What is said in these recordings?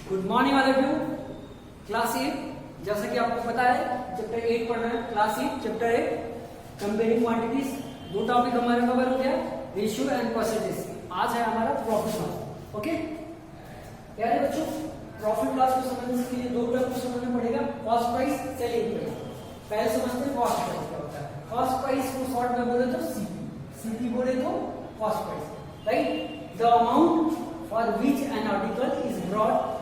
Good morning all of you. Class 8, जैसा कि आपको पता है चैप्टर 8 पढ़ रहे हैं। Class 8 chapter 8 comparing quantities. दो टॉपिक हमारा कवर हो गया, रेशियो एंड परसेंटेज। आज है हमारा प्रॉफिट लॉस। ओके प्यारे बच्चों, प्रॉफिट लॉस को समझने के लिए दो टर्म को समझना पड़ेगा, कॉस्ट प्राइस, सेलिंग प्राइस। पहले समझते हैं कॉस्ट प्राइस क्या होता है। कॉस्ट प्राइस को शॉर्ट में बोले तो सीपी, सीपी बोले तो cost price, right. The amount for which an article is brought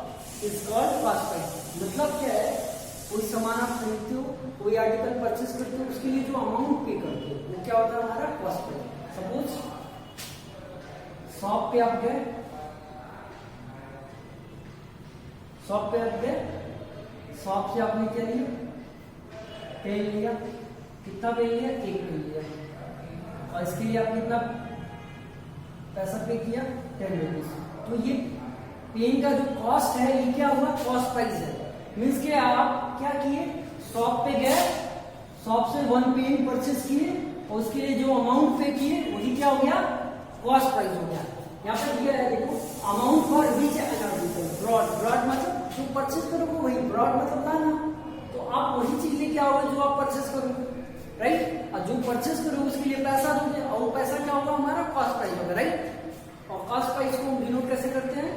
is called cost price. मतलब क्या है, कोई सामान आप खरीदते हो, कोई आर्टिकल परचेस करते हो, उसके लिए जो अमाउंट पे करते हो वो क्या होता है हमारा कॉस्ट प्राइस। सपोज शॉप पे आप गए, शॉप से आपने क्या लिया, पेन लिया। कितना पेन लिया? एक पेन लिया। और इसके लिए आप कितना पैसा पे किया? 10 रुपीज। तो ये पेन का जो कॉस्ट है ये क्या हुआ? कॉस्ट प्राइस है। मीन्स के आप क्या किए, शॉप पे गए, शॉप से 1 पेन परचेस किए और उसके लिए जो अमाउंट पे किए वही क्या हो गया? कॉस्ट प्राइस हो गया। यहाँ पर दिया है देखो, amount for which an article brought. Brought मतलब जो परचेस करोगे वही, ब्रॉड मतलब लाना। तो आप वही चीज लेके आओगे जो आप परचेस करोगे, राइट। और जो परचेस करोगे उसके लिए पैसा दोगे और वो पैसा क्या होगा? हमारा कॉस्ट प्राइस होगा, राइट। और कॉस्ट प्राइस को हम डिनोट कैसे करते हैं?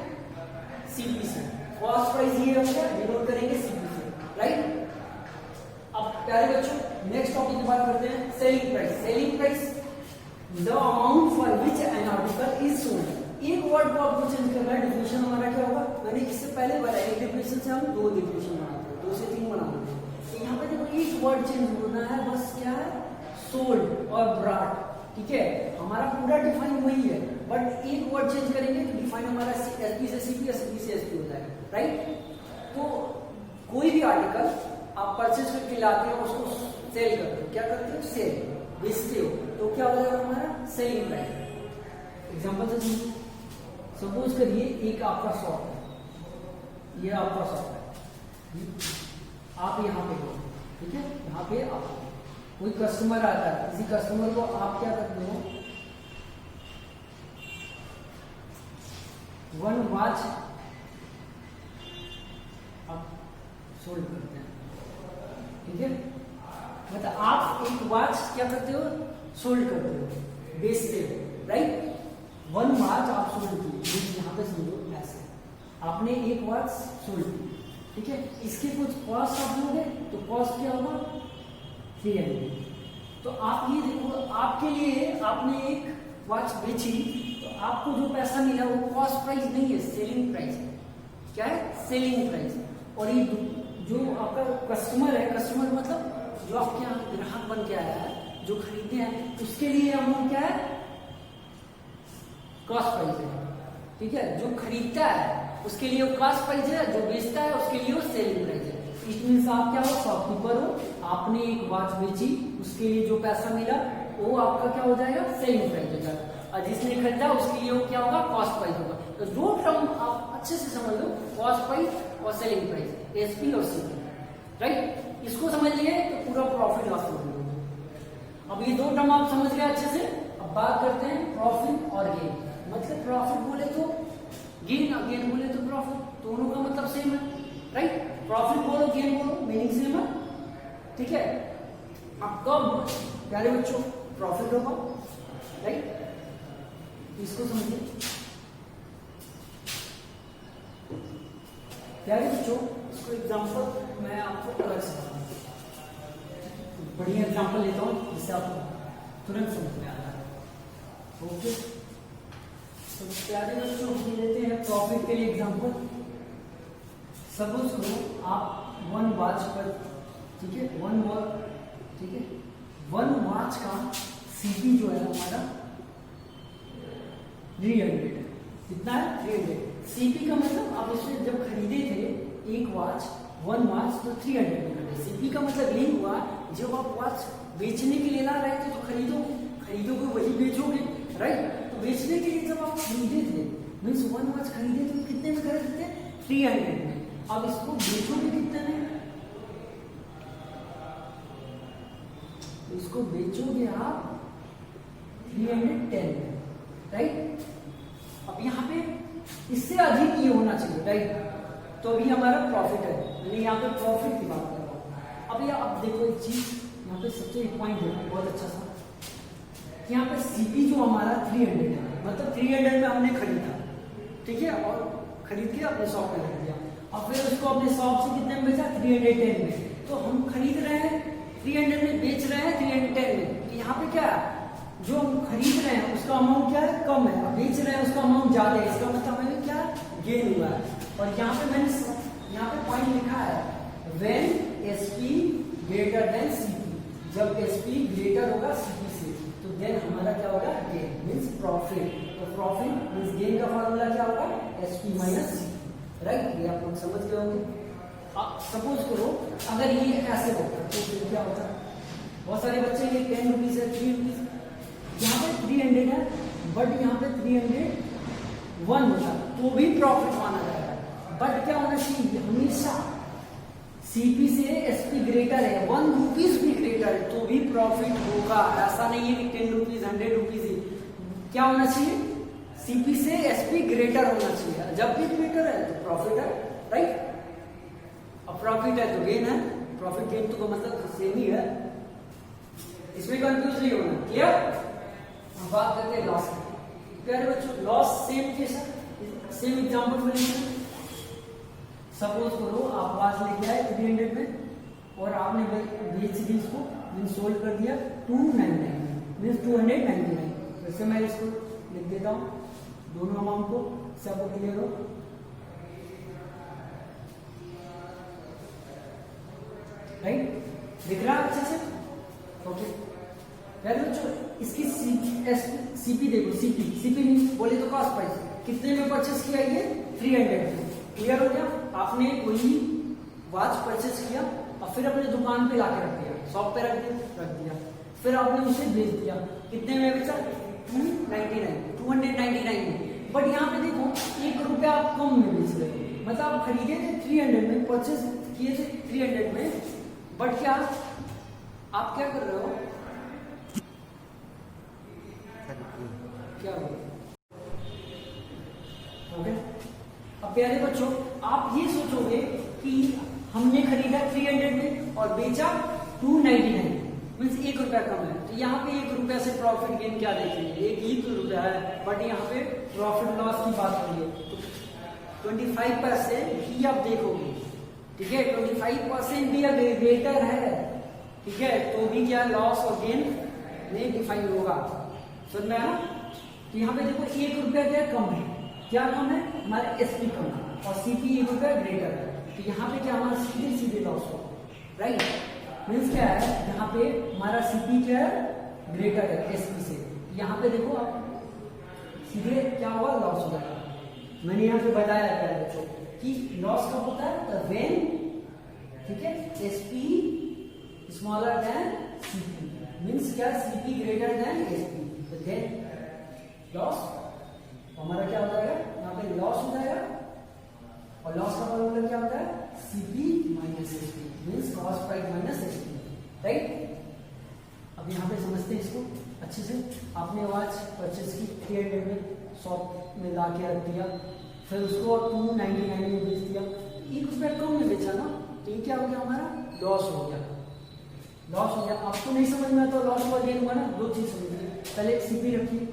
सीपी से। कॉस्ट प्राइस ये हम डिनोट करेंगे सीपी से, राइट। अब प्यारे बच्चों नेक्स्ट टॉपिक की बात करते हैं, selling price. Selling price the amount for which an article is sold. एक वर्ड को आपको चेंज करना है, डिफिनेशन हमारा क्या होगा? मैंने इससे पहले बताया एक डिफिनेशन से हम 2 डिफिनेशन बनाते हैं, 2 से 3 बनाते हैं। तो यहाँ पे देखो एक वर्ड चेंज होना है, बस क्या है? सोल्ड और ब्रॉड, ठीक है। हमारा पूरा डिफाइन वही है, बट एक वर्ड चेंज करेंगे तो डिफाइन हमारा एसपी से सीपी, एसपी से एसपी हो जाएगा, राइट। तो कोई भी आर्टिकल आप परचेज करके लाते हो, उसको सेल करते हो। क्या करते हो? सेल, बेचते हो। तो क्या हो जाएगा हमारा? Selling price. एग्जांपल से समझो, सपोज करिए एक आपका शॉप है, ये आपका शॉप है, आप यहाँ पे हो, ठीक है। यहाँ पे आप कोई कस्टमर आता है, किसी कस्टमर को आप क्या करते हो? 1 वॉच आप सोल्ड करते हैं, ठीक है। मतलब आप एक वॉच क्या करते हो? सोल्ड करते हो, बेचते हो, राइट। 1 वॉच आप सोल्ड की, यहाँ पे समझो ऐसे आपने एक वॉच सोल्ड की, ठीक है। इसके कुछ कॉस्ट आप लोगे तो कॉस्ट क्या होगा? 300। तो आप ये देखो, आपके लिए आपने एक वॉच बेची तो आपको जो पैसा मिला वो कॉस्ट प्राइस नहीं है, सेलिंग प्राइस है। क्या है? Selling price. और ये जो आपका कस्टमर है, कस्टमर मतलब जो आपके यहाँ ग्राहक बन के आया है, जो खरीदते हैं, उसके लिए अमाउंट क्या है? कॉस्ट प्राइस है, ठीक है। जो खरीदता है उसके लिए वो कॉस्ट प्राइस है, जो बेचता है उसके लिए वो सेलिंग प्राइस है। इट मीन्स आप क्या हो? शॉपकीपर हो, आपने एक वॉच बेची, उसके लिए जो पैसा मिला वो आपका क्या हो जाएगा? सेलिंग प्राइस हो जाएगा। और जिसने खरीदा उसके लिए वो क्या होगा? कॉस्ट प्राइस होगा। तो दो टर्म आप अच्छे से समझ लो, कॉस्ट प्राइस और सेलिंग प्राइस, एसपी और सीपी, राइट। इसको समझ लिए तो पूरा प्रॉफिट लॉस हो गया। अब ये 2 टर्म आप समझ गए अच्छे से। अब बात करते हैं प्रॉफिट और गेन। मतलब प्रॉफिट बोले तो गेन, गेन बोले तो प्रॉफिट, दोनों का मतलब सेम है, राइट। प्रॉफिट बोलो, गेन बोलो, मीनिंग सेम है, ठीक है। अब कब प्यारे बच्चों प्रॉफिट होगा, राइट। इसको समझिए प्यारे बच्चों, इसको एग्जांपल मैं आपको अलग से बढ़िया एग्जांपल लेता हूँ जिससे आपको तुरंत समझ में आ जाए। ओके, तो प्यारे बच्चों हम लेते हैं प्रॉफिट के लिए एग्जांपल। सपोज करो आप 1 वॉच पर, ठीक है, 1 वॉच, ठीक है, 1 वॉच का सीपी जो है हमारा 300 है। कितना है? 300। सीपी का मतलब आप इसमें जब खरीदे थे एक वॉच, 1 वॉच तो 300 में खरीदे। सीपी का मतलब यही हुआ, जब आप वॉच बेचने के लिए ला रहे थे तो खरीदोगे वही बेचोगे, राइट। तो बेचने के लिए जब आप खरीदे थे, मीन्स 1 वॉच खरीदे थे, कितने में खरीदे थे? 300 में। अब इसको बेचोगे कितने में? इसको बेचोगे आप 310 में, राइट। अब यहाँ पे इससे अधिक ये होना चाहिए, राइट। तो भी हमारा प्रॉफिट है, मैंने यहाँ पे प्रॉफिट की बात कर रहा हूँ। अब ये अब देखो एक चीज यहाँ पे सबसे एक पॉइंट है बहुत अच्छा सा, यहाँ पे सीपी जो हमारा 300 है, मतलब 300 में हमने खरीदा, ठीक है, और खरीद के अपने शॉप में रख दिया, और फिर उसको अपने शॉप से कितने में बेचा 310 में। तो हम खरीद रहे हैं 300 में, बेच रहे हैं 310 में। तो यहाँ पे क्या है, जो हम खरीद रहे हैं उसका अमाउंट क्या है, कम है, बेच रहे हैं उसका अमाउंट ज्यादा है, इसका मतलब हमें क्या गेन हुआ है। और यहाँ पे मैंने यहाँ पे पॉइंट लिखा है when SP greater than CP, जब एसपी ग्रेटर होगा सीपी से तो देन हमारा क्या होगा, गेन मींस प्रॉफिट। तो प्रॉफिट मींस गेन का फॉर्मूला क्या होगा, एसपी माइनस सीपी, राइट। ये आप लोग समझ गए होंगे। सपोज करो अगर ये ऐसे होता तो फिर क्या होता, बहुत सारे बच्चे ये 10 रुपीज है, 3 रुपीज, यहाँ पे 300 है बट यहाँ पे 301 होता तो भी प्रॉफिट माना जाएगा। बट क्या होना चाहिए, हमेशा सीपी से एसपी ग्रेटर है, 1 रुपीज भी ग्रेटर है तो भी प्रॉफिट होगा। ऐसा नहीं है कि 10 रुपीज 100 रुपीज ही, क्या होना चाहिए, सीपी से एसपी ग्रेटर होना चाहिए। जब भी ग्रेटर है तो प्रॉफिट है, राइट। अब प्रॉफिट है तो गेन है, प्रॉफिट गेन तो मतलब सेम ही है, इसमें कंफ्यूज नहीं होना, क्लियर। हम बात करते हैं लॉस की। प्यारे बच्चों लॉस सेम कैसा, सेम एग्जांपल में लेंगे। सपोज करो आप पास लेके आए 300 में और आपने बेच दी इसको, मीन सोल्ड कर दिया 299 मीन 299। वैसे मैं इसको लिख देता हूँ दोनों अमाउंट को, सब क्लियर हो, राइट, दिख रहा है अच्छे से, ओके। यार बच्चों इसकी सीपी देखो, सीपी बोले तो कॉस्ट प्राइस, कितने में परचेस किया ये 300 में, क्लियर हो गया। आपने कोई वॉच परचेस किया और फिर अपने दुकान पे लाके रख दिया, शॉप पे रख दिया, फिर आपने उसे बेच दिया, कितने में बेचा 299 में। बट यहाँ पे देखो 1 रुपया आप कम में बेच रहे हो, मतलब आप खरीदे थे 300 में, परचेस किए थे 300 में, बट क्या आप क्या कर रहे हो, क्या हो ओके। अब प्यारे बच्चों आप ये सोचोगे कि हमने खरीदा 300 में और बेचा 299 मीन्स 1 रुपया कम है, तो यहाँ पे 1 रुपया से प्रॉफिट गेन क्या देखेंगे, एक ही तो रुपया है, बट यहाँ पे प्रॉफिट लॉस की बात हो रही है तो 25% ही आप देखोगे, ठीक है, 25% भी अगर ग्रेटर है, ठीक है, तो भी क्या लॉस और गेन नहीं डिफाइन होगा, समझ में आया। तो यहाँ पे देखो 1 रुपया क्या कम है, क्या कम है, हमारा एसपी कम है और सीपी 1 रुपया ग्रेटर है, तो यहाँ पे क्या हमारा सीधे लॉस हो, राइट। मीन्स क्या है, यहाँ पे हमारा सीपी क्या है, ग्रेटर है एसपी से, यहाँ पे देखो आप सीधे क्या होगा, लॉस हो जाएगा। मैंने यहाँ पे बताया पहले बच्चों कि लॉस कब होता है, व्हेन, ठीक है, SP smaller than CP, means क्या, सीपी ग्रेटर देन एसपी, तो देन लॉस हमारा क्या हो जाएगा, यहाँ पे लॉस हो जाएगा, और लॉस का फॉर्मूला क्या होता है, CP minus SP means cost price minus SP, right. अब यहाँ पे समझते हैं इसको अच्छे से। आपने वॉच परचेज की 300 में, शॉप में ला के रख दिया, फिर उसको 299 में बेच दिया, 1 रुपया कम में बेचा ना, तो ये क्या हो गया, हमारा लॉस हो गया, लॉस हो गया। आपको नहीं समझ में आता लॉस हुआ गेन हुआ ना, 2 चीज समझिए, पहले एक सीपी रखिए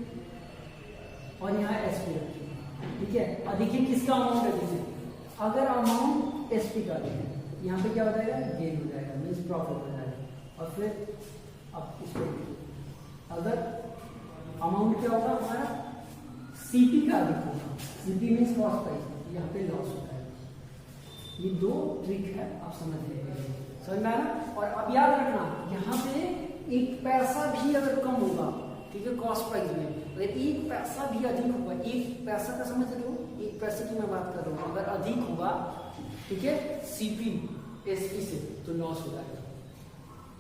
और यहाँ एसपी रखिए, ठीक है। और देखिए किसका अमाउंट है, देखिए अगर अमाउंट एसपी का देखिए यहाँ पे क्या हो जाएगा, गेन हो जाएगा मीन्स प्रॉफिट हो जाएगा। और फिर आप इसको अगर अमाउंट क्या होगा हमारा सीपी का अधिक होगा, सीपी मीन्स कॉस्ट प्राइस, यहाँ पे लॉस होता है। ये 2 ट्रिक है, आप समझ लीजिए, समझ में आया। और अब याद रखना यहाँ पे 1 पैसा भी अगर कम होगा, ठीक है, कॉस्ट प्राइस में, अगर 1 पैसा भी अधिक होगा, 1 पैसा का समझ रहे हो, 1 पैसे की मैं बात कर रहा हूँ, अगर अधिक होगा, ठीक है, सीपी एसपी से, तो लॉस हो जाएगा,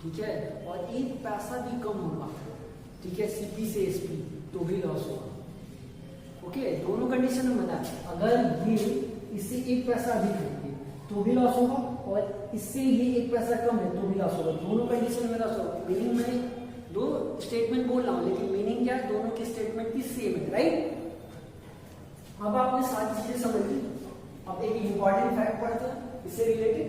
ठीक है। और 1 पैसा भी कम होगा, ठीक है, सीपी से एसपी, तो भी लॉस होगा, ओके। दोनों कंडीशन में बताया, अगर ये इससे 1 पैसा अधिक है तो भी लॉस होगा, और इससे ये 1 पैसा कम है तो भी लॉस होगा, दोनों कंडीशन में लॉस होगा। मीनिंग में 2 स्टेटमेंट बोल रहा हूं, लेकिन मीनिंग क्या है, दोनों की स्टेटमेंट की सेम है, राइट। अब आपने सारी चीजें समझ ली, अब एक इंपॉर्टेंट फैक्ट पढ़ते हैं इससे रिलेटेड,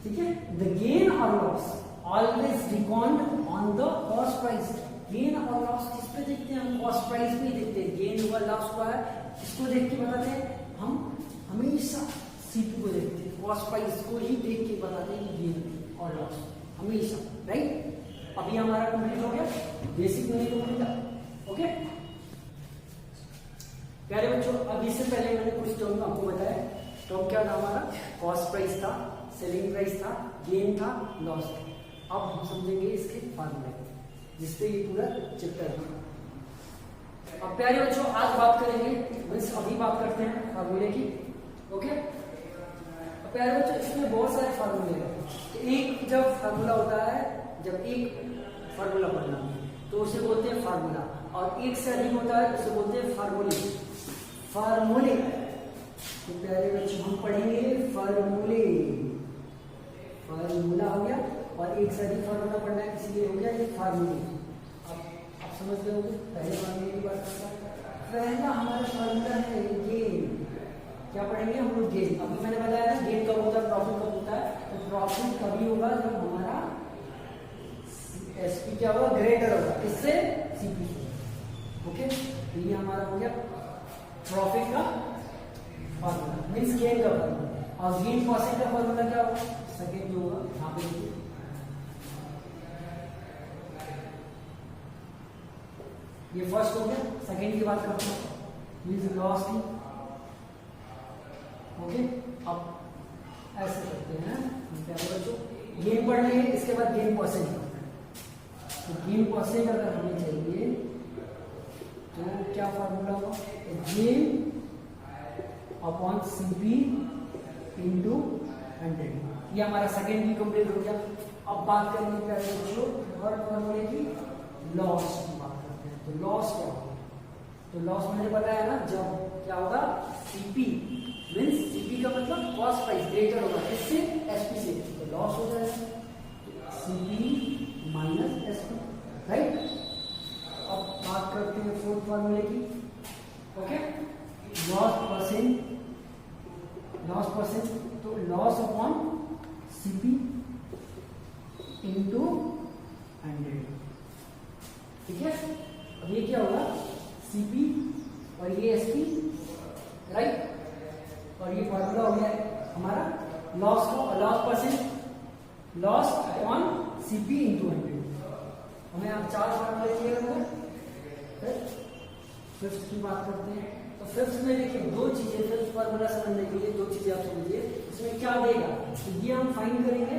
ठीक है। द गेन और loss always record on the cost price. Gain और लॉस किस पे देखते हैं हम? कॉस्ट प्राइस पे देखते हैं। गेन हुआ लॉस हुआ है इसको देख के बताते हैं हम, हमेशा सीपी को देखते हैं, कॉस्ट प्राइस को ही देख के बताते हैं कि गेन और लॉस हमेशा, राइट। अभी हमारा कंप्लीट हो गया, बेसिक नहीं कंप्लीट, ओके प्यारे बच्चों। अब इससे पहले मैंने कुछ टर्म आपको बताया। टर्म क्या था हमारा? कॉस्ट प्राइस था, सेलिंग प्राइस था, गेन था, लॉस था। अब हम समझेंगे इसके फार्मूले जिससे ये पूरा चैप्टर है। अब प्यारे बच्चों आज बात करेंगे, मीन्स अभी बात करते हैं फार्मूले की, ओके। अब प्यारे बच्चों इसमें बहुत सारे फार्मूले हैं। एक जब फार्मूला होता है, जब एक फार्मूला पढ़ना तो उसे बोलते हैं फार्मूला, और एक से अधिक होता है उसे बोलते हैं फार्मूले। फार्मूले तो प्यारे बच्चों हम पढ़ेंगे फार्मूले। फार्मूला हो गया, और एक से अधिक फार्मूला पढ़ना है इसलिए हो गया ये फार्मूले। आप समझ गए होंगे पहले फार्मूले की बात करता है। पहला हमारा फार्मूला है गेन। क्या पढ़ेंगे हम लोग? गेन। अभी मैंने बताया था गेन कब होता है, प्रॉफिट कब होता है। तो प्रॉफिट कभी होगा जब हमारा एसपी क्या होगा? ग्रेटर होगा इससे सीपी, ओके। तो ये हमारा हो गया प्रॉफिट का फार्मूला, मीन्स गेन का फार्मूला। और गेन परसेंट का फार्मूला क्या होगा? सेकेंड जो होगा यहाँ पे देखिए, ये फर्स्ट हो गया। सेकेंड की बात करते हैं, मीन्स लॉस की, ओके। अब ऐसे करते हैं बच्चों, गेन पढ़ लेंगे, इसके बाद गेन परसेंट पढ़ते हैं। तो गेन परसेंट अगर हमें चाहिए तो क्या फार्मूला होगा? Gain upon CP into 100। ये हमारा सेकेंड भी कंप्लीट हो गया। अब बात करेंगे प्यारे बच्चों थर्ड फार्मूले की, लॉस की बात करते हैं। तो लॉस क्या होगा? तो लॉस मैंने बताया ना, जब क्या होगा? सीपी मीन्स सीपी का मतलब कॉस्ट प्राइस ग्रेटर होगा इससे एसपी से, तो लॉस हो जाएगा सीपी माइनस एसपी, राइट। अब बात करते हैं फोर्थ फार्मूले की, okay. Loss percent, loss percent तो लॉस अपॉन सीपी इंटू 100, ठीक है। अब ये क्या होगा? सीपी और ये एसपी, राइट। और ये फार्मूला हो गया हमारा लॉस का, loss percent, loss upon CP into 100। हमें आप चार फार्मूले क्लियर हो गए। फिफ्थ की बात करते हैं। तो फिफ्थ में देखिए दो चीजें, फिफ्थ फार्मूला समझने के लिए दो चीजें आप समझिए। इसमें क्या देगा? तो ये हम फाइंड करेंगे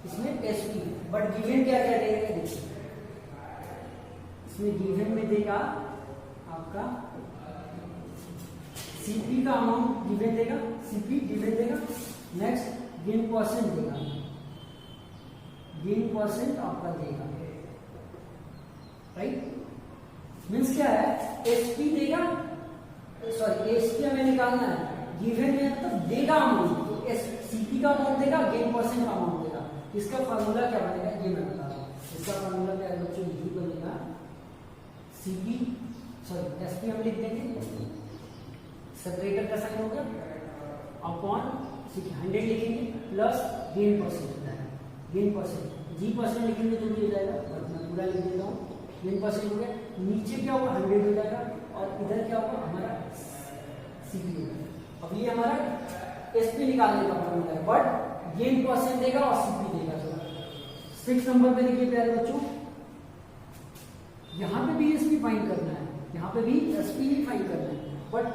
इसमें एसपी, बट गिवन क्या क्या देगा? देखिए इसमें गिवन में देगा आपका सीपी का अमाउंट गिवन देगा, सीपी गिवन देगा। नेक्स्ट गेन परसेंट देगा, गेन परसेंट आपका देगा, राइट। मीन्स क्या है? एसपी देगा, सॉरी एसपी हमें निकालना है, गिवन में मतलब देगा अमाउंट, तो सीपी का अमाउंट देगा, गेन परसेंट का अमाउंट देगा। इसका फार्मूला क्या बनेगा ये मैं बता रहा हूँ। इसका फार्मूला क्या है बच्चों? यही बनेगा सीपी, सॉरी एसपी हम लिख देंगे, सेपरेटर का साइन होगा अपॉन 100 लिखेंगे प्लस गेन परसेंट होता है, गेन परसेंट जी परसेंट लिखेंगे तो भी हो जाएगा, मैं पूरा लिख देता हूँ। गेन परसेंट हो गया, नीचे क्या होगा? 100 हो जाएगा, और इधर क्या होगा? हमारा सीपी होगा। अब ये हमारा एसपी निकालने का फॉर्मूला है, बट गेन परसेंट देगा और सीपी देगा। तो 6 नंबर पे देखिए प्यारे बच्चों, यहाँ पे भी एसपी फाइंड करना है, यहाँ पे भी एसपी ही फाइंड करना है, बट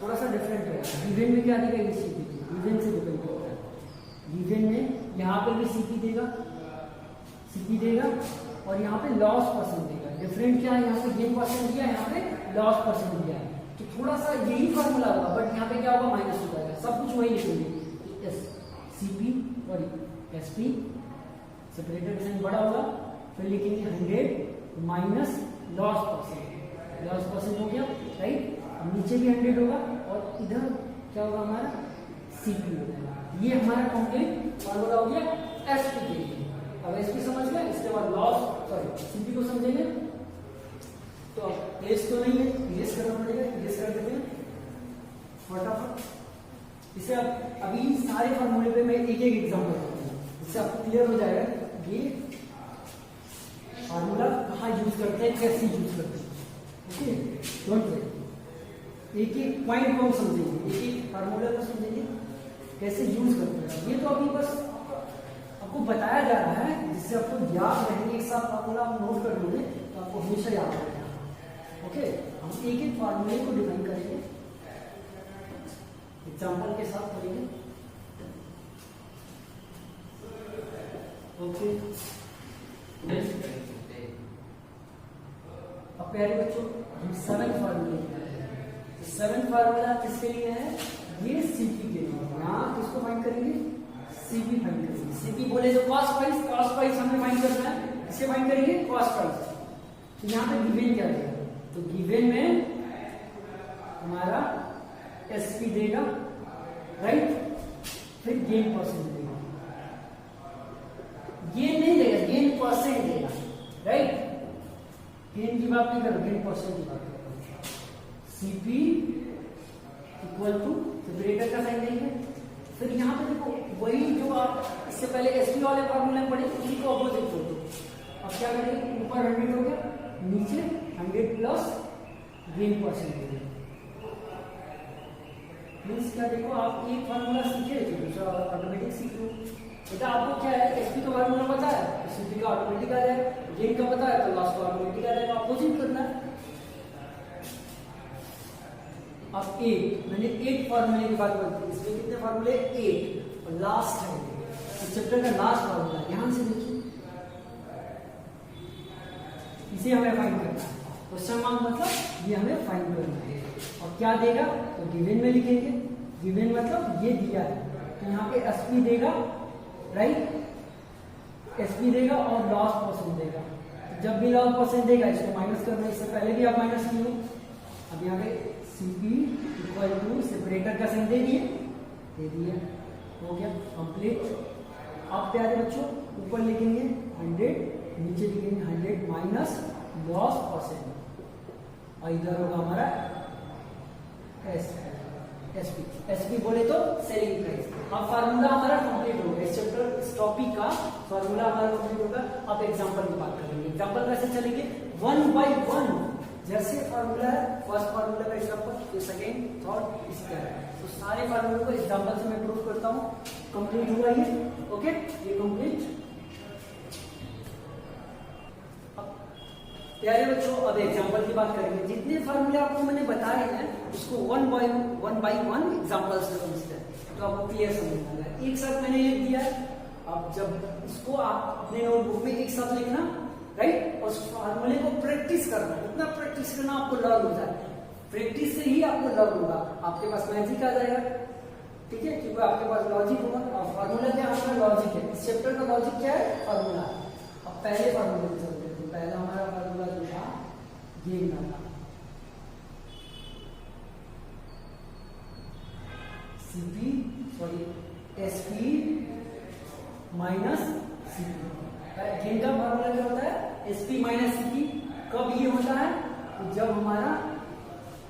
थोड़ा सा डिफरेंट है। गिवन में क्या देगा? ये सीपी देगा, गिवन से डिपेंड करता है। गिवन में यहाँ पे भी सीपी देगा, सीपी देगा, और यहाँ पे लॉस परसेंट देगा। डिफरेंट क्या है? यहाँ पे गेन परसेंट दिया, यहाँ पे लॉस परसेंट दिया है, तो थोड़ा सा यही फॉर्मूला होगा, बट यहाँ पे क्या होगा? माइनस हो जाएगा। सब कुछ वही लिखेंगे, एस सीपी और एसपी, सेपरेटर डिजाइन बड़ा होगा, फिर लिखेंगे 100 minus loss percent, loss percent हो गया, राइट। अब नीचे भी 100 होगा, और इधर क्या होगा? हमारा सीपी हो जाएगा। ये हमारा कंप्लीट फॉर्मूला हो गया एसपी के लिए। अब एसपी समझ गया, इसके बाद लॉस, सॉरी सीपी को समझेंगे। तो प्लेस तो नहीं है, इरेज करना पड़ेगा, इरेज कर देते हैं। फटाफट इसे अभी सारे फॉर्मूले पे मैं एक एक एग्जांपल देता हूँ, इससे आपको क्लियर हो जाएगा ये फार्मूला कहाँ यूज करते हैं, कैसे यूज करते हैं। ओके, डोंट वरी, एक एक पॉइंट को हम समझेंगे, एक एक फार्मूला को समझेंगे कैसे यूज करते हैं। ये तो अभी बस आपको बताया जा रहा है जिससे आपको याद रहेंगे, एक साथ फार्मूला आप नोट कर लोगे तो आपको हमेशा याद रहेगा। ओके, हम एक एक फार्मूले को डिफाइन करेंगे, एग्जाम्पल के साथ करेंगे। ओके, अब प्यारे बच्चों हम 7 फार्मूले, 7 फार्मूला किसके लिए है, ये सीपी के लिए। यहाँ किसको फाइंड करेंगे, सीपी फाइंड करेंगे। सीपी बोले तो कॉस्ट प्राइस, कॉस्ट प्राइस हमें फाइंड करना है, किसे फाइंड करेंगे, कॉस्ट प्राइस। तो यहाँ पे गिवन क्या देगा, तो गिवन में हमारा एसपी देगा, राइट, फिर गेन परसेंट देगा, गेन नहीं देगा, गेन परसेंट देगा, राइट, गेन की बात नहीं कर रहा, गेन परसेंट की बात कर रहा हूं। सीपी इक्वल टू ब्रेकर का साइन देंगे, फिर यहाँ पे देखो वही जो आप इससे पहले एसपी वाले फॉर्मूले में पढ़े उसी को अपोजिट कर दो। अब क्या करेंगे, ऊपर 100 हो गया, नीचे 100 प्लस गेन परसेंट देंगे। मीन्स क्या, देखो आप एक फार्मूला सीखे थे, दूसरा ऑटोमेटिक सीख लो। बेटा आपको क्या है, एसपी का फार्मूला पता है तो सीपी का ऑटोमेटिक आ जाएगा, गेन का पता है तो लॉस का ऑटोमेटिक आ जाएगा, अपोजिट करना है। अब 8, मैंने 8 फार्मूले की बात करती हूँ, इसमें कितने फार्मूले, 8, और लास्ट है इस चैप्टर का लास्ट फार्मूला, ध्यान से देखिए, इसे हमें फाइंड करना है। क्वेश्चन मार्क मतलब ये हमें फाइंड करना है। और क्या देगा, तो गिवन में लिखेंगे, गिवन मतलब ये दिया है, तो यहाँ पे एसपी देगा, राइट, एसपी देगा और लॉस परसेंट देगा। जब भी लॉस परसेंट देगा इसको माइनस करना है, इससे पहले भी आप माइनस किए। अब यहाँ पे सीपी इक्वल टू सेपरेटर का साइन दे दिए, हो गया कंप्लीट। अब प्यारे बच्चों ऊपर लिखेंगे 100, नीचे लिखेंगे 100 माइनस लॉस परसेंट, और इधर होगा हमारा एसपी, एसपी बोले तो सेलिंग प्राइस। अब फार्मूला हमारा कंप्लीट हो गया, इस चैप्टर इस टॉपिक का फार्मूला हमारा कंप्लीट होगा। अब एग्जांपल की बात करेंगे, एग्जांपल कैसे चलेंगे, 1 बाय 1, जैसे फार्मूला है, फर्स्ट फार्मूला का एग्जांपल, फिर सेकंड, थर्ड, इस तरह। तो सारे फार्मूले को एग्जांपल से मैं प्रूव करता हूँ। कंप्लीट हुआ ये, ओके, ये कंप्लीट। प्यारे बच्चों अब एग्जांपल की बात करेंगे, जितने फार्मूले आपको मैंने बताए हैं उसको 1 बाय 1 एग्जांपल से समझते हैं, तो आपको क्लियर समझना है। एक साथ मैंने लिख दिया, अब जब इसको आप अपने नोटबुक में एक साथ लिखना, राइट, और उस फार्मूले को प्रैक्टिस करना, इतना प्रैक्टिस करना आपको लर्न हो जाए, प्रैक्टिस से ही आपको लर्न होगा, आपके पास मैजिक आ जाएगा, ठीक है, क्योंकि आपके पास लॉजिक होगा। और फार्मूला क्या हमारा लॉजिक है, इस चैप्टर का लॉजिक क्या है, फार्मूला। अब पहले फार्मूले पे चलते हैं, तो पहला हमारा फार्मूला जो था गेन का था, CP sorry SP minus CP. Gain का फार्मूला क्या होता है, एसपी माइनस सीपी। कब ये होता है, तो जब हमारा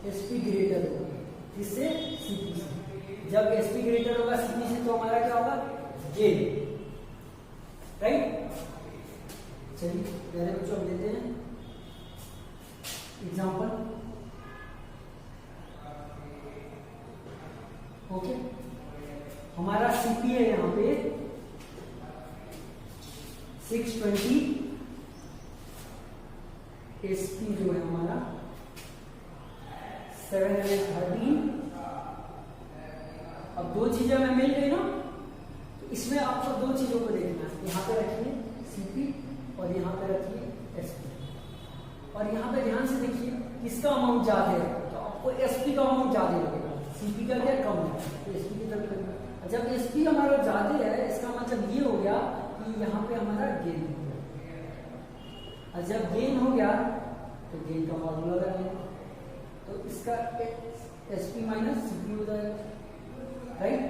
एसपी ग्रेटर होगा किससे, सीपी से। जब एसपी ग्रेटर होगा सीपी से तो हमारा क्या होगा, गेन, राइट। चलिए पहले बच्चों हम लेते हैं एग्जांपल, ओके। हमारा सीपी है यहाँ पे 620, एसपी जो है हमारा 713। अब दो चीजें हमें मिल गई ना, तो इसमें आपको दो चीजों को देखना है, यहाँ पे रखिए सीपी और यहाँ पे रखिए एसपी। और यहाँ पे ध्यान से देखिए किसका अमाउंट ज्यादा है, तो आपको एसपी का अमाउंट ज्यादा लगेगा, सीपी का क्या कम है, तो एसपी की तरफ लगेगा। जब एसपी हमारा ज्यादा है इसका मतलब ये हो गया कि यहाँ पे हमारा गेन हो गया, और जब गेन हो गया तो गेन का फॉर्मूला लगाएंगे, तो इसका एसपी माइनस सीपी हो जाएगा, राइट।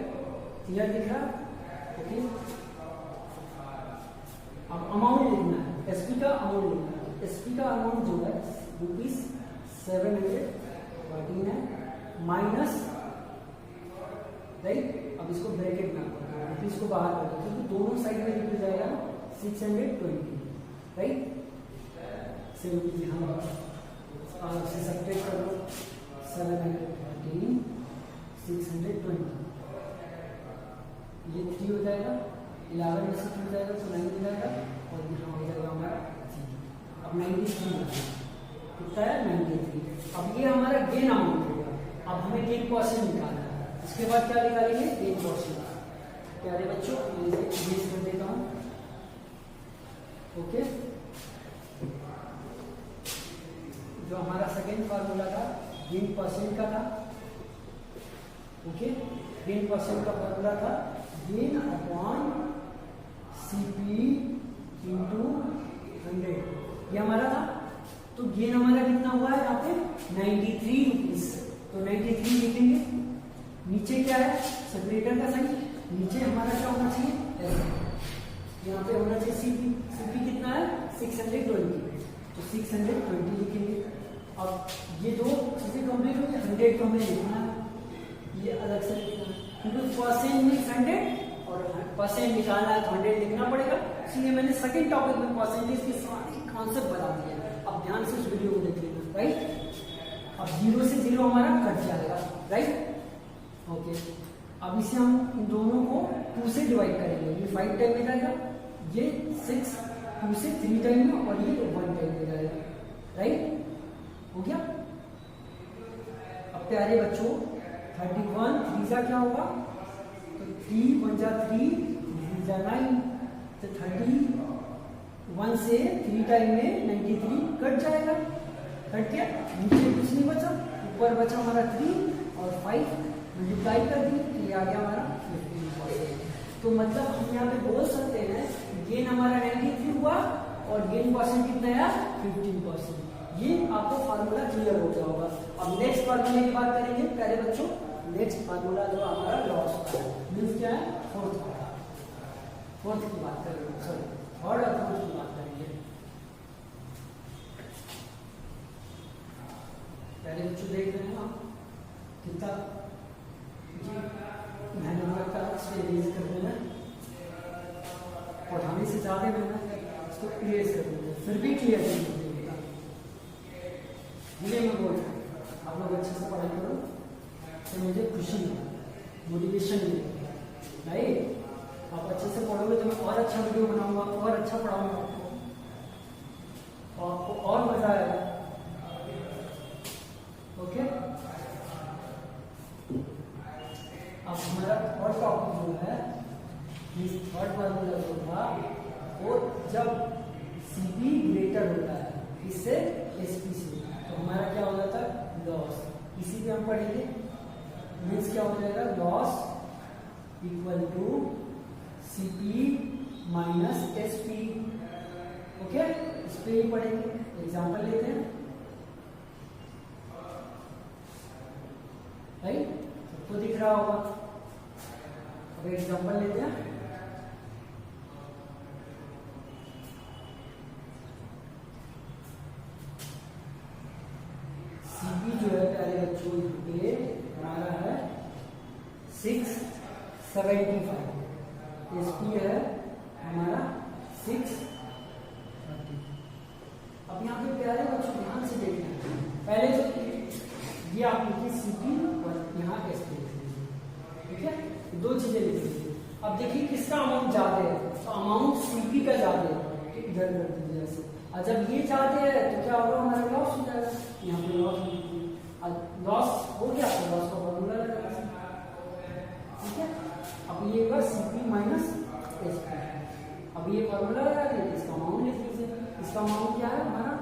क्लियर दिख रहा, ओके। अब अमाउंट लिखना है, एसपी का अमाउंट लिखना है, एसपी का अमाउंट जो है ₹713 है माइनस राइट। अब इसको ब्रैकेट में आप इसको बाहर कर दो, क्योंकि दोनों साइड में निकल जाएगा 620, राइट। सिंपली हम से सब्ट्रैक्ट कर लो, 713 620, ये 3 हो जाएगा, 11 में से 2 हो जाएगा तो 9 हो जाएगा, और यहाँ हो जाएगा हमारा 3। अब 93 कितना है 93। अब ये हमारा गेन अमाउंट हो गया। अब हमें गेन परसेंट निकालना है। इसके बाद क्या निकालेंगे, गेन परसेंट। प्यारे बच्चों इसे इरेज कर देता हूँ, ओके। जो हमारा सेकेंड फार्मूला था गेन परसेंट का था, ओके। गेन परसेंट का फार्मूला था गेन अपॉन सीपी इंटू 100, ये हमारा था। तो गेन हमारा कितना हुआ है यहाँ पे 93 रुपीज, तो 93 लिखेंगे। नीचे क्या है सेपरेटर का साइन, नीचे हमारा क्या होना चाहिए, यहाँ पे होना चाहिए सीपी। सीपी कितना है 620, तो 620 लिखेंगे। अब ये दो चीजें कंप्लीट हो गई, 100 को हमें लिखना है, ये अलग से लिखना है, क्योंकि परसेंट में 100 और परसेंट निकालना है तो 100 लिखना पड़ेगा। इसलिए मैंने सेकंड टॉपिक में परसेंटेज के सारे कॉन्सेप्ट बता दिए। अब ध्यान से उस वीडियो को देख लेना, राइट। अब 0 से 0 हमारा कट जाएगा, राइट, ओके। अब इसे हम इन दोनों को 2 से डिवाइड करेंगे, ये 5 टाइम में जाएगा, ये 6 2 से 3 टाइम में, और ये 1 टाइम में जाएगा, राइट, हो गया। अब प्यारे बच्चों 31 3 जा क्या होगा, तो 3 1 जा 3 3 जा 9, तो 31 से 3 टाइम में 93 कट जाएगा, कट गया। नीचे कुछ नहीं बचा, ऊपर बचा हमारा 3 और 5 मल्टीप्लाई कर दी, तो ये आ गया हमारा 15%। तो मतलब हम यहाँ पे बोल सकते हैं गेन हमारा 93 हुआ और गेन परसेंट कितना आया 15%। ये आपको फार्मूला क्लियर हो गया होगा। अब नेक्स्ट फार्मूले की बात करेंगे प्यारे बच्चों। नेक्स्ट फार्मूला जो हमारा लॉस का है, मीन्स क्या है फोर्थ की बात करेंगे, सॉरी थर्ड और फोर्थ की बात करेंगे। प्यारे बच्चों देख रहे हैं आप कितना मेहनत का इसको इरेज कर देना, पढ़ाने से ज्यादा मेहनत इसको इरेज कर देना, फिर भी क्लियर नहीं होता। मैं बोल रहा हूँ आप लोग अच्छे से पढ़ाई करो, तो मुझे खुशी मोटिवेशन मिलेगी, राइट। आप अच्छे से पढ़ोगे तो मैं और अच्छा वीडियो बनाऊंगा, और अच्छा पढ़ाऊंगा आपको, और आपको और मजा आएगा, ओके। अब हमारा थर्ड टॉपिक जो है, थर्ड फार्मूला जो था वो जब सीपी ग्रेटर होता है इससे एसपी से, तो हमारा क्या हो जाता है लॉस। इसी पे हम पढ़ेंगे, मीन्स क्या हो जाएगा loss equal to CP minus SP, okay. इस पे ही पढ़ेंगे, एग्जांपल लेते हैं, राइट, सबको दिख रहा होगा। अब एग्जांपल लेते हैं, सीपी जो है प्यारे बच्चों पे हमारा है 675, एसपी है हमारा 630। अब यहाँ पे प्यारे बच्चों ध्यान से देखना, पहले जो ये आप लिखिए सीपी और यहाँ एसपी, ठीक है, दो चीजें लिखिए। अब देखिए किसका अमाउंट ज्यादा है, तो अमाउंट सीपी का ज्यादा है, तो इधर कर दीजिए ऐसे। और जब ये ज्यादा है तो क्या होगा हमारा लॉस हो जाएगा, यहाँ पे लॉस हो गया तो लॉस का फॉर्मूला लगा, ठीक है। अब ये होगा सीपी माइनस एसपी। अब ये फॉर्मूला लगा दिया, इसका अमाउंट लिख लीजिए। इसका अमाउंट क्या है हमारा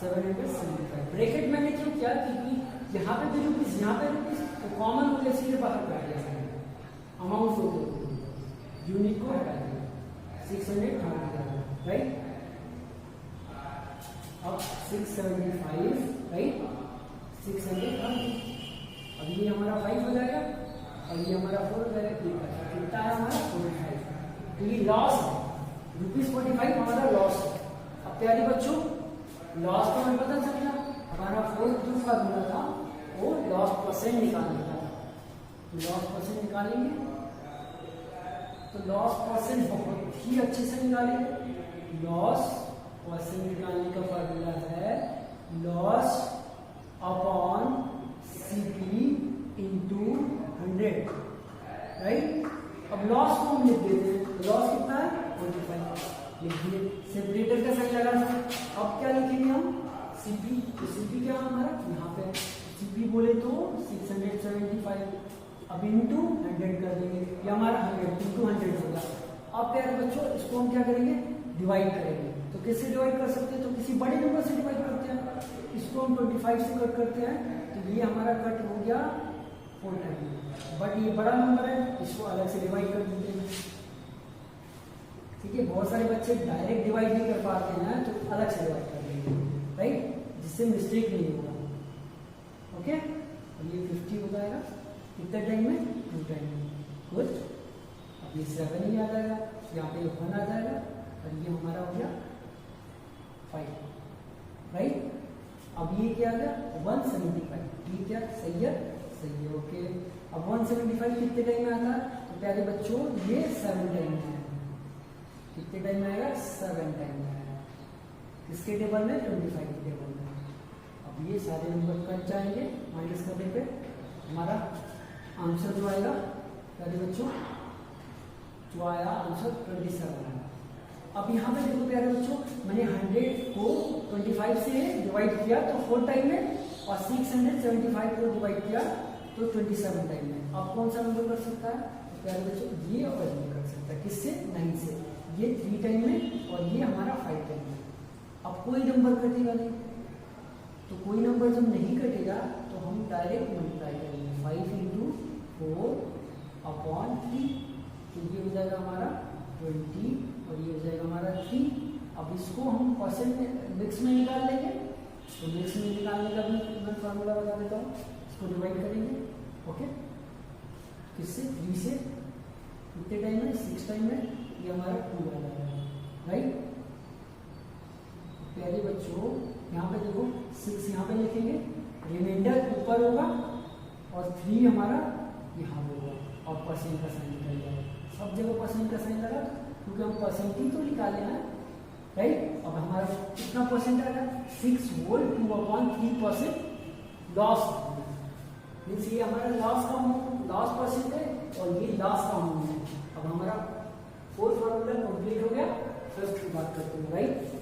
775। ब्रैकेट मैंने क्यों किया, क्योंकि यहाँ पे भी रुपीज, यहाँ पे रुपीज, तो कॉमन हो गया, सीधे बाहर कर दिया अमाउंट को, यूनिट को हटा दिया, 600, राइट। अब 675, राइट, 630। अब ये हमारा 5 हो जाएगा और ये हमारा 4 हो जाएगा, कितना है हमारा 45। तो ये लॉस है, ₹45 हमारा लॉस है। अब प्यारे बच्चों लॉस तो हमें पता चल गया, हमारा फोर्थ जो फार्मूला था वो लॉस परसेंट निकालने का, तो लॉस परसेंट निकालेंगे, तो लॉस परसेंट बहुत ही अच्छे से निकालेंगे। लॉस परसेंट निकालने का फॉर्मूला है loss upon CP into 100, right. अब लॉस को हम लिख देते हैं, तो लॉस कितना है 45, लिख दिए। सेपरेटर का साइन लगा था। अब क्या लिखेंगे हम सीपी, तो सीपी क्या हमारा यहाँ पे सीपी बोले तो 675, अब इंटू 100 कर देंगे, ये हमारा 100 इंटू 100 होगा। अब प्यारे बच्चों इसको हम क्या करेंगे डिवाइड करेंगे, तो कैसे डिवाइड कर सकते हैं, तो किसी बड़े नंबर से डिवाइड करते हैं। इसको हम 25 से कट करते हैं, तो ये हमारा कट हो गया 4 टाइम, बट ये बड़ा नंबर है, इसको अलग से डिवाइड कर देते हैं। ठीक है, बहुत सारे बच्चे डायरेक्ट डिवाइड नहीं कर पाते हैं, तो अलग से डिवाइड कर देंगे, राइट, जिससे मिस्टेक नहीं होगा। ओके, अब ये 50 हो जाएगा कितने टाइम में 2 टाइम में, गुड। अब ये 7 ही आ जाएगा, यहाँ पे 1 आ जाएगा, और ये हमारा हो गया 5, राइट। अब ये क्या आ गया 175, ठीक है, सही है, सही है, ओके। अब 175 कितने टाइम में आता है, तो प्यारे बच्चों ये 7 टाइम में है। कितने टाइम में आएगा 7 टाइम में आएगा, किसके टेबल में 25 के टेबल में। अब ये सारे नंबर कट जाएंगे, माइनस करने पे हमारा आंसर जो आएगा प्यारे बच्चों, जो आया आंसर 27 आया। अब यहाँ पे देखो प्यारे बच्चों, मैंने 100 को 25 से डिवाइड किया तो 4 टाइम में, और 675 को डिवाइड किया तो 27 टाइम में। अब कौन सा नंबर कर सकता है, तो प्यारे बच्चों ये और ये कर सकता है, किससे 9 से। ये 3 टाइम में और ये हमारा 5 टाइम में। अब कोई नंबर कटेगा नहीं, तो कोई नंबर जब नहीं कटेगा तो हम डायरेक्ट मल्टीप्लाई करेंगे 5 इंटू 4 अपॉन 3, तो ये हो जाएगा हमारा 20 और ये हो जाएगा हमारा 3। अब इसको हम परसेंट में मिक्स में निकाल लेंगे, तो मिक्स में निकालने का भी मैं फार्मूला बता देता हूँ। इसको डिवाइड करेंगे, ओके, किससे 3 से, कितने टाइम में 6 टाइम में, ये हमारा 2 आ जाएगा, राइट। प्यारे बच्चों यहाँ पे देखो 6 यहाँ पे लिखेंगे, रिमाइंडर ऊपर होगा और 3 हमारा यहाँ पे होगा, और परसेंट का साइन निकल जाएगा। सब जगह परसेंट का साइन लगा, क्योंकि हम परसेंट ही तो निकाले हैं, राइट। अब हमारा कितना परसेंट आएगा 6 होल 2/3% लॉस, मीन्स ये हमारा लॉस का लॉस परसेंट है और ये लॉस का अमाउंट है। अब हमारा 4th फार्मूला कंप्लीट हो गया, फर्स्ट की बात करते हैं, राइट।